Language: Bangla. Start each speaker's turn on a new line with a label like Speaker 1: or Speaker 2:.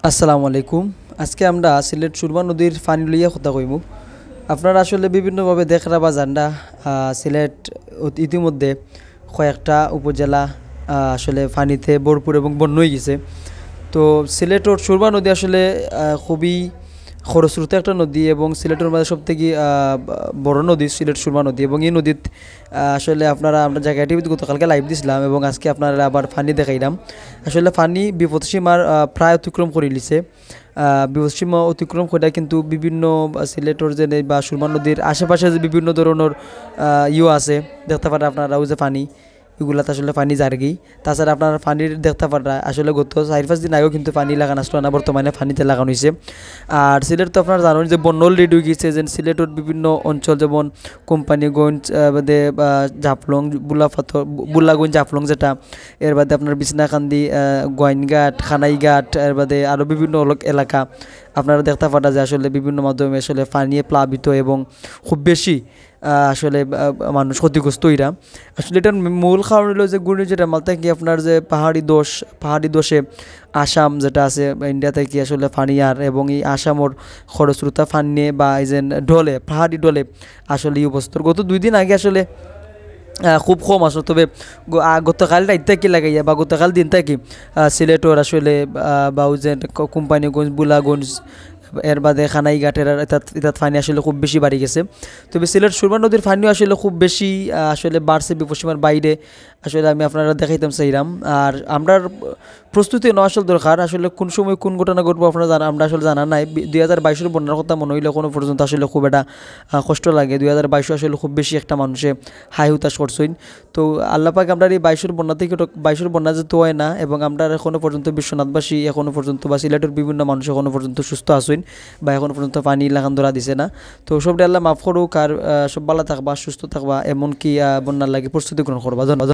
Speaker 1: আসসালামু আলাইকুম। আজকে আমরা সিলেট সুরমা নদীর পানি লইয়া কথা কইমু। আপনারা আসলে বিভিন্নভাবে দেখরা বা জান্ডা সিলেট ইতিমধ্যে কয়েকটা উপজেলা আসলে পানিতে ভরপুর এবং বন্যা হয়ে গেছে। তো সিলেটের সুরমা নদী আসলে খুবই খরস্রোত একটা নদী এবং সিলেটের মধ্যে সবথেকে বড় নদী সিলেট সুরমা নদী এবং এই নদীত আসলে আমরা জায়গাটি গতকালকে লাইভ দিছিলাম এবং আজকে আপনারা আবার ফানি দেখাইলাম। আসলে ফানি বিপদসীমার প্রায় অতিক্রম করে লিছে। বিপদসীমা অতিক্রম করে কিন্তু বিভিন্ন সিলেটের যে বা সুরমা নদীর আশেপাশে যে বিভিন্ন ধরনের আছে দেখতে পারেন আপনারা ওই যে পানি এগুলাতে আসলে পানি জারগি। তাছাড়া আপনার পানির দেখতে পারা আসলে গত 4-5 দিন আগেও কিন্তু পানি লাগানো আসলো না, বর্তমানে পানিতে লাগানো হয়েছে। আর সিলেট তো আপনারা জানেন যে বন্যল রেডি হয়ে গেছে, যে সিলেটের বিভিন্ন অঞ্চল যেমন কোম্পানিগঞ্জ বাদে জাফলং বুলাগঞ্জ জাফলং যেটা, এর বাদে আপনার বিছনাকান্দি গোয়াইনঘাট খানাইঘাট, এর বাদে আরও বিভিন্ন এলাকা আপনারা দেখতে পারা যায় আসলে বিভিন্ন মাধ্যমে আসলে পানি প্লাবিত এবং খুব বেশি আসলে মানুষ ক্ষতিগ্রস্ত হইরা। আসলে এটার মূল কারণ হলো যে ঘূর্ণিঝড় রেমাল থেকে আপনার যে পাহাড়ি দোষে আসাম যেটা আছে ইন্ডিয়া থেকে আসলে ফানি আর এবং এই আসামর খরস্রোতা ফান্নে বা এই যে ডলে পাহাড়ি ডলে আসলে এই অবস্থার গত 2 দিন আগে আসলে খুব কম আসলে। তবে গতকাল রাত থেকে লাগাইয়া বা গতকাল দিন থেকে সিলেটর আসলে বা ওই যে কোম্পানিগঞ্জ বুলাগঞ্জ এর বাদে খানাইঘাটের এটাত পানি আসলে খুব বেশি বাড়ি গেছে। তবে সিলেট সুরমা নদীর পানিও আসলে খুব বেশি আসলে বাড়ছে বিপদসীমার বাইরে। আসলে আমি আপনারা দেখাইতাম চাইলাম। আর আমরার প্রস্তুতি নেওয়া আসলে দরকার। আসলে কোন সময় কোন ঘটনা ঘটবো আপনারা আমরা আসলে জানা নাই। 2022-এর বন্যার কথা মনে হইলে কোনো পর্যন্ত আসলে খুব একটা কষ্ট লাগে। 2022 আসলে খুব বেশি একটা মানুষে হাই হুতাশ করছইন। তো আল্লাহ পাক আমরা এই 22-এর বন্যা থেকে 22-এর বন্যা যেতে হয় না এবং আমরা এখনো পর্যন্ত বিশ্বনাথবাসী এখনো পর্যন্ত বা সিলেটের বিভিন্ন মানুষ এখনো পর্যন্ত সুস্থ আসইন বা এখনো পর্যন্ত পানি লাগান ধরা দিছে না। তো সবটা আল্লাহ মাফ করুক আর সব ভালো থাকবা সুস্থ থাকবা, এমনকি বন্যার লাগে প্রস্তুতি গ্রহণ করবা। ধন্যবাদ।